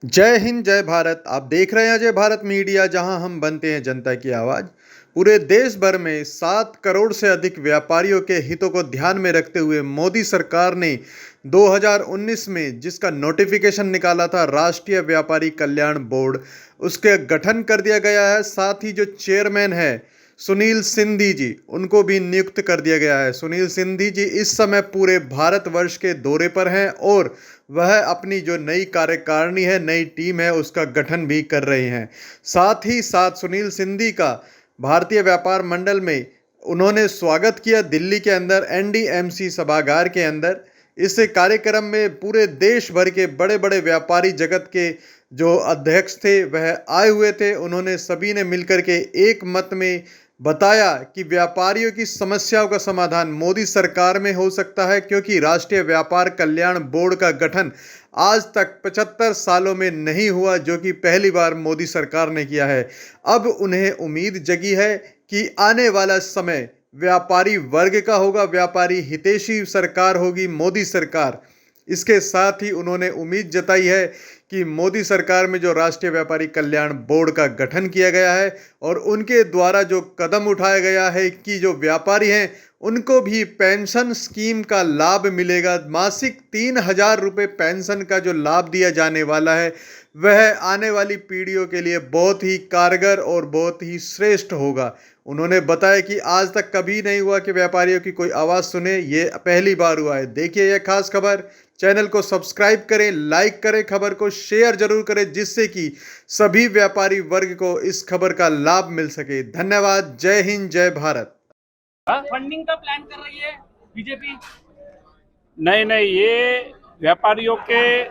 जय हिंद जय भारत। आप देख रहे हैं अजय भारत मीडिया, जहां हम बनते हैं जनता की आवाज। पूरे देश भर में 7 करोड़ से अधिक व्यापारियों के हितों को ध्यान में रखते हुए मोदी सरकार ने 2019 में जिसका नोटिफिकेशन निकाला था राष्ट्रीय व्यापारी कल्याण बोर्ड, उसके गठन कर दिया गया है। साथ ही जो चेयरमैन है सुनील सिंधी जी, उनको भी नियुक्त कर दिया गया है। सुनील सिंधी जी इस समय पूरे भारतवर्ष के दौरे पर हैं और वह अपनी जो नई कार्यकारिणी है, नई टीम है, उसका गठन भी कर रहे हैं। साथ ही साथ सुनील सिंधी का भारतीय व्यापार मंडल में उन्होंने स्वागत किया दिल्ली के अंदर एनडीएमसी सभागार के अंदर। इस कार्यक्रम में पूरे देश भर के बड़े बड़े व्यापारी जगत के जो अध्यक्ष थे वह आए हुए थे। उन्होंने सभी ने मिलकर के एक मत में बताया कि व्यापारियों की समस्याओं का समाधान मोदी सरकार में हो सकता है, क्योंकि राष्ट्रीय व्यापार कल्याण बोर्ड का गठन आज तक 75 सालों में नहीं हुआ, जो कि पहली बार मोदी सरकार ने किया है। अब उन्हें उम्मीद जगी है कि आने वाला समय व्यापारी वर्ग का होगा, व्यापारी हितैषी सरकार होगी मोदी सरकार। इसके साथ ही उन्होंने उम्मीद जताई है कि मोदी सरकार में जो राष्ट्रीय व्यापारी कल्याण बोर्ड का गठन किया गया है और उनके द्वारा जो कदम उठाया गया है कि जो व्यापारी हैं उनको भी पेंशन स्कीम का लाभ मिलेगा। मासिक 3,000 रुपये पेंशन का जो लाभ दिया जाने वाला है वह आने वाली पीढ़ियों के लिए बहुत ही कारगर और बहुत ही श्रेष्ठ होगा। उन्होंने बताया कि आज तक कभी नहीं हुआ कि व्यापारियों की कोई आवाज़ सुने, ये पहली बार हुआ है। देखिए यह खास खबर, चैनल को सब्सक्राइब करें, लाइक करें, खबर को शेयर जरूर करें, जिससे कि सभी व्यापारी वर्ग को इस खबर का लाभ मिल सके। धन्यवाद। जय हिंद जय भारत। फंडिंग का प्लान कर रही है बीजेपी? नहीं, ये व्यापारियों के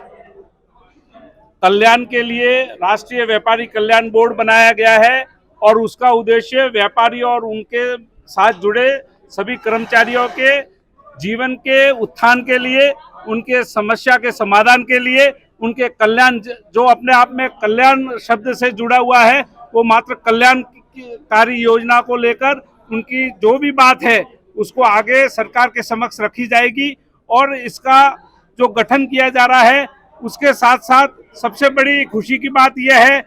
कल्याण के लिए राष्ट्रीय व्यापारी कल्याण बोर्ड बनाया गया है और उसका उद्देश्य व्यापारियों और उनके साथ जुड़े सभी कर्मचारियों के जीवन के उत्थान के लिए, उनके समस्या के समाधान के लिए, उनके कल्याण, जो अपने आप में कल्याण शब्द से जुड़ा हुआ है, वो मात्र कल्याणकारी योजना को लेकर उनकी जो भी बात है उसको आगे सरकार के समक्ष रखी जाएगी। और इसका जो गठन किया जा रहा है उसके साथ साथ सबसे बड़ी खुशी की बात यह है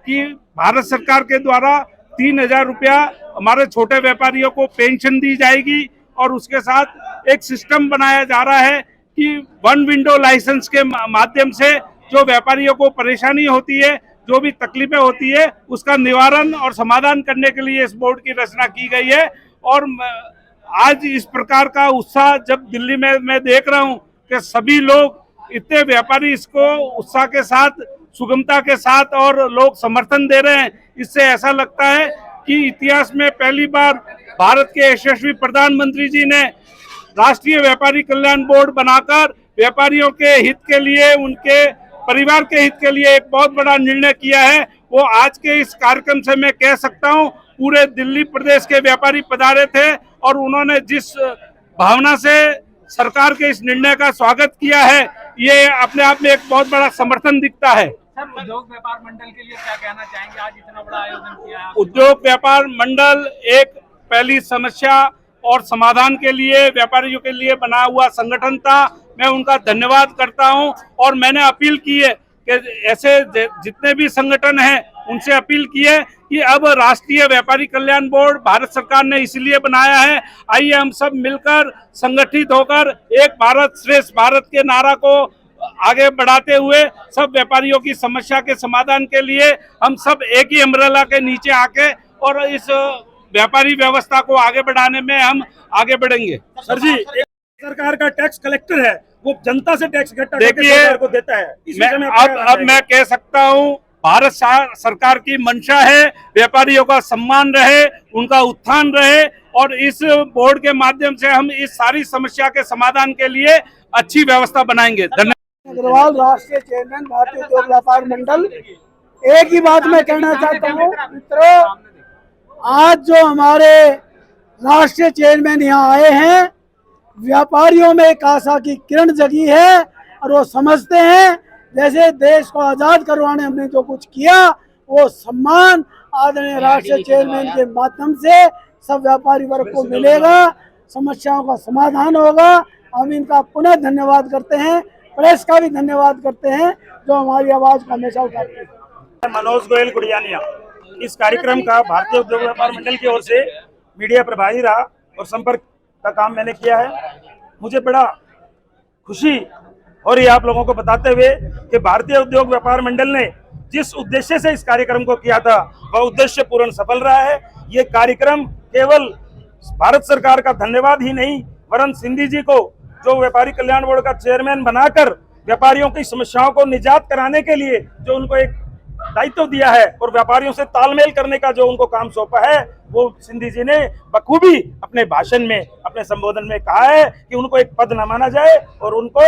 कि भारत सरकार के द्वारा 3,000 रुपया हमारे छोटे व्यापारियों को पेंशन दी जाएगी। और उसके साथ एक सिस्टम बनाया जा रहा है कि वन विंडो लाइसेंस के माध्यम से जो व्यापारियों को परेशानी होती है, जो भी तकलीफें होती है, उसका निवारण और समाधान करने के लिए इस बोर्ड की रचना की गई है। और आज इस प्रकार का उत्साह जब दिल्ली में मैं देख रहा हूँ कि सभी लोग, इतने व्यापारी इसको उत्साह के साथ, सुगमता के साथ और लोग समर्थन दे रहे हैं, इससे ऐसा लगता है कि इतिहास में पहली बार भारत के यशस्वी प्रधानमंत्री जी ने राष्ट्रीय व्यापारी कल्याण बोर्ड बनाकर व्यापारियों के हित के लिए, उनके परिवार के हित के लिए एक बहुत बड़ा निर्णय किया है। वो आज के इस कार्यक्रम से मैं कह सकता हूँ पूरे दिल्ली प्रदेश के व्यापारी पधारे थे और उन्होंने जिस भावना से सरकार के इस निर्णय का स्वागत किया है, ये अपने आप में एक बहुत बड़ा समर्थन दिखता है। सर, उद्योग व्यापार मंडल के लिए क्या कहना चाहेंगे? आज इतना बड़ा आयोजन किया है। उद्योग व्यापार मंडल एक पहली समस्या और समाधान के लिए व्यापारियों के लिए बना हुआ संगठन था। मैं उनका धन्यवाद करता हूं और मैंने अपील की है कि ऐसे जितने भी संगठन हैं उनसे अपील की है कि अब राष्ट्रीय व्यापारी कल्याण बोर्ड भारत सरकार ने इसलिए बनाया है, आइए हम सब मिलकर संगठित होकर एक भारत श्रेष्ठ भारत के नारा को आगे बढ़ाते हुए सब व्यापारियों की समस्या के समाधान के लिए हम सब एक ही अम्ब्रेला के नीचे आके और इस व्यापारी व्यवस्था को आगे बढ़ाने में हम आगे बढ़ेंगे। सर जी, एक सरकार का टैक्स कलेक्टर है, वो जनता से टैक्स इकट्ठा करके देखिए, सरकार को देता है। अब मैं कह सकता हूँ भारत सरकार की मंशा है व्यापारियों का सम्मान रहे, उनका उत्थान रहे और इस बोर्ड के माध्यम से हम इस सारी समस्या के समाधान के लिए अच्छी व्यवस्था बनाएंगे। धन्यवाद। अग्रवाल, राष्ट्रीय चेयरमैन, भारतीय उद्योग व्यापार मंडल। एक ही बात मैं कहना चाहता हूँ मित्रों, आज जो हमारे राष्ट्रीय चेयरमैन यहाँ आए हैं, व्यापारियों में एक आशा की किरण जगी है और वो समझते हैं जैसे देश को आज़ाद करवाने हमने जो कुछ किया वो सम्मान आदरणीय राष्ट्रीय चेयरमैन के माध्यम से सब व्यापारी वर्ग को मिलेगा, समस्याओं का समाधान होगा। हम इनका पुनः धन्यवाद करते हैं। प्रेस का भी धन्यवाद करते हैं जो हमारी आवाज को हमेशा उठाती है। मनोज गोयल गुड़ियानिया। इस कार्यक्रम का भारतीय उद्योग व्यापार मंडल की ओर से मीडिया प्रभारी रहा और संपर्क का काम मैंने किया है। मुझे बड़ा खुशी हो रही है आप लोगों को बताते हुए कि भारतीय उद्योग व्यापार मंडल ने जिस उद्देश्य से इस कार्यक्रम को किया था वह उद्देश्य पूर्ण सफल रहा है। ये कार्यक्रम केवल भारत सरकार का धन्यवाद ही नहीं वरन सिंधी जी को जो व्यापारी कल्याण बोर्ड का चेयरमैन बनाकर व्यापारियों की समस्याओं को निजात कराने के लिए जो उनको एक दायित्व दिया है और व्यापारियों से तालमेल करने का जो उनको काम सौंपा है वो सिंधी जी ने बखूबी अपने भाषण में अपने संबोधन में कहा है कि उनको एक पद न माना जाए और उनको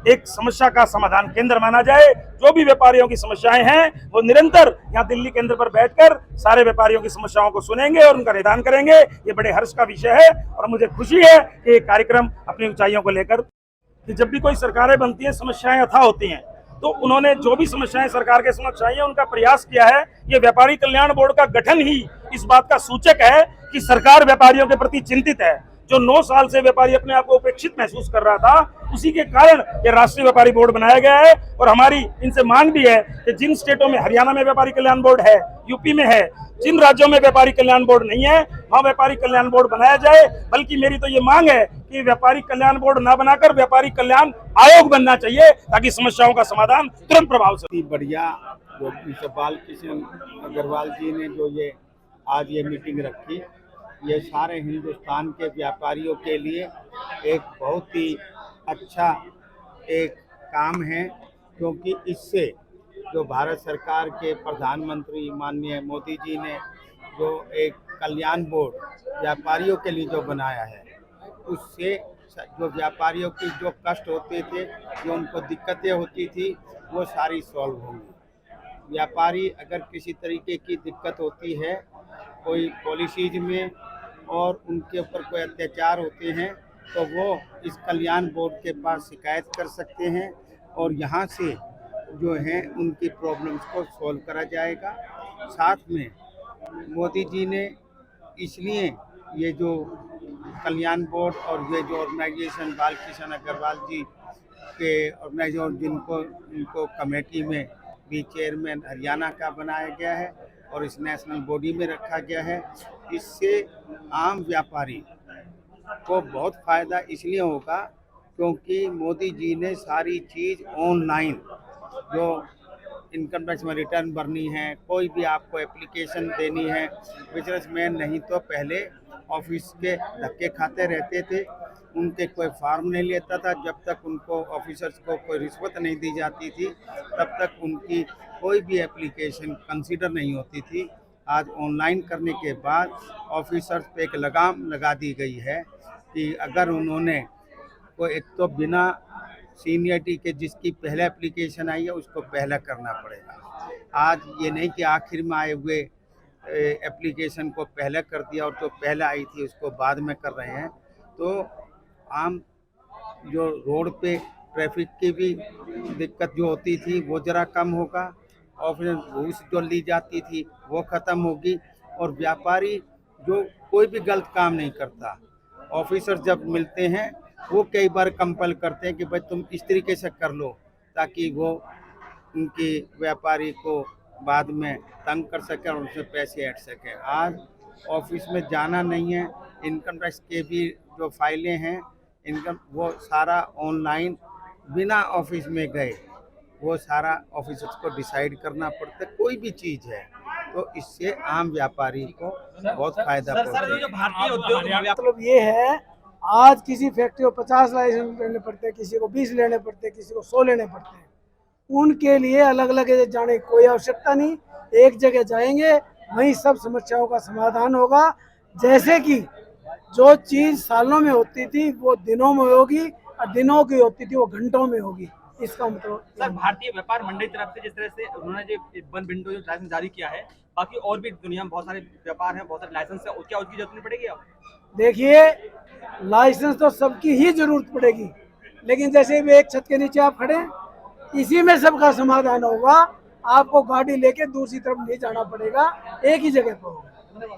एक समस्या का समाधान केंद्र माना जाए। जो भी व्यापारियों की समस्याएं हैं वो निरंतर यहाँ दिल्ली केंद्र पर बैठकर सारे व्यापारियों की समस्याओं को सुनेंगे और उनका निदान करेंगे। ये बड़े हर्ष का विषय है और मुझे खुशी है कि ये कार्यक्रम अपनी ऊंचाइयों को लेकर कि जब भी कोई सरकारें बनती हैं समस्याएं अथाह होती हैं तो उन्होंने जो भी समस्याएं सरकार के समक्ष आई है उनका प्रयास किया है। ये व्यापारी कल्याण बोर्ड का गठन ही इस बात का सूचक है कि सरकार व्यापारियों के प्रति चिंतित है। जो 9 साल से व्यापारी अपने आप को उपेक्षित महसूस कर रहा था उसी के कारण ये राष्ट्रीय व्यापारी बोर्ड बनाया गया है। और हमारी इनसे मांग भी है कि जिन स्टेटों में हरियाणा में व्यापारी कल्याण बोर्ड है, यूपी में है, जिन राज्यों में व्यापारी कल्याण बोर्ड नहीं है वहां व्यापारी कल्याण बोर्ड बनाया जाए। बल्कि मेरी तो ये मांग है कि व्यापारी कल्याण बोर्ड ना बनाकर व्यापारी कल्याण आयोग बनना चाहिए ताकि समस्याओं का समाधान तुरंत प्रभाव से। बढ़िया जो बालकृष्ण अग्रवाल जी ने जो ये आज ये मीटिंग रखी, ये सारे हिंदुस्तान के व्यापारियों के लिए एक बहुत ही अच्छा एक काम है क्योंकि इससे जो भारत सरकार के प्रधानमंत्री माननीय मोदी जी ने जो एक कल्याण बोर्ड व्यापारियों के लिए जो बनाया है उससे जो व्यापारियों की जो कष्ट होते थे, जो उनको दिक्कतें होती थी वो सारी सॉल्व होंगी। व्यापारी अगर किसी तरीके की दिक्कत होती है कोई पॉलिसीज में और उनके ऊपर कोई अत्याचार होते हैं तो वो इस कल्याण बोर्ड के पास शिकायत कर सकते हैं और यहाँ से जो है उनकी प्रॉब्लम्स को सॉल्व करा जाएगा। साथ में मोदी जी ने इसलिए ये जो कल्याण बोर्ड और ये जो ऑर्गेनाइजेशन बालकृष्ण अग्रवाल जी के ऑर्गेनाइजेशन जिनको इनको कमेटी में भी चेयरमैन हरियाणा का बनाया गया है और इस नेशनल बॉडी में रखा गया है, इससे आम व्यापारी को बहुत फ़ायदा इसलिए होगा क्योंकि मोदी जी ने सारी चीज़ ऑनलाइन जो इनकम टैक्स में रिटर्न भरनी है, कोई भी आपको एप्लीकेशन देनी है, बिजनेसमैन नहीं तो पहले ऑफिस के धक्के खाते रहते थे, उनके कोई फॉर्म नहीं लेता था। जब तक उनको ऑफिसर्स को कोई रिश्वत नहीं दी जाती थी तब तक उनकी कोई भी एप्लीकेशन कंसीडर नहीं होती थी। आज ऑनलाइन करने के बाद ऑफिसर्स पे एक लगाम लगा दी गई है कि अगर उन्होंने कोई एक तो बिना सीनियरिटी के जिसकी पहले एप्लीकेशन आई है उसको पहला करना पड़ेगा। आज ये नहीं कि आखिर में आए हुए एप्लीकेशन को पहले कर दिया और जो पहले आई थी उसको बाद में कर रहे हैं। तो आम जो रोड पे ट्रैफिक की भी दिक्कत जो होती थी वो ज़रा कम होगा और फिर घूस जो ली जाती थी वो ख़त्म होगी और व्यापारी जो कोई भी गलत काम नहीं करता, ऑफिसर जब मिलते हैं वो कई बार कंपल करते हैं कि भाई तुम इस तरीके से कर लो ताकि वो उनकी व्यापारी को बाद में तंग कर सके और उनसे पैसे ऐड सके। आज ऑफिस में जाना नहीं है, इनकम टैक्स के भी जो फाइलें हैं इनकम वो सारा ऑनलाइन बिना ऑफिस में गए वो सारा ऑफिसर्स को डिसाइड करना पड़ता है कोई भी चीज़ है। तो इससे आम व्यापारी को बहुत फायदा पड़ता है। मतलब ये है आज किसी फैक्ट्री को 50 लाइसेंस लेने पड़ते हैं, किसी को 20 लेने पड़ते हैं, किसी को 100 लेने पड़ते हैं। उनके लिए अलग अलग जाने की कोई आवश्यकता नहीं, एक जगह जाएंगे वहीं सब समस्याओं का समाधान होगा। जैसे कि जो चीज़ सालों में होती थी वो दिनों में होगी और दिनों की होती थी वो घंटों में होगी। इसका मतलब सर भारतीय व्यापार मंडल की तरफ से जिस तरह से उन्होंने जो वन विंडो जो लाइसेंस जारी किया है, बाकी और भी दुनिया में बहुत सारे व्यापार हैं, बहुत सारे लाइसेंस है, क्या उसकी जरूरत नहीं पड़ेगी? अब देखिए लाइसेंस तो सबकी ही जरूरत पड़ेगी, लेकिन जैसे भी एक छत के नीचे आप खड़े हैं इसी में सबका समाधान होगा। आपको गाड़ी लेके दूसरी तरफ नहीं जाना पड़ेगा, एक ही जगह पर होगा।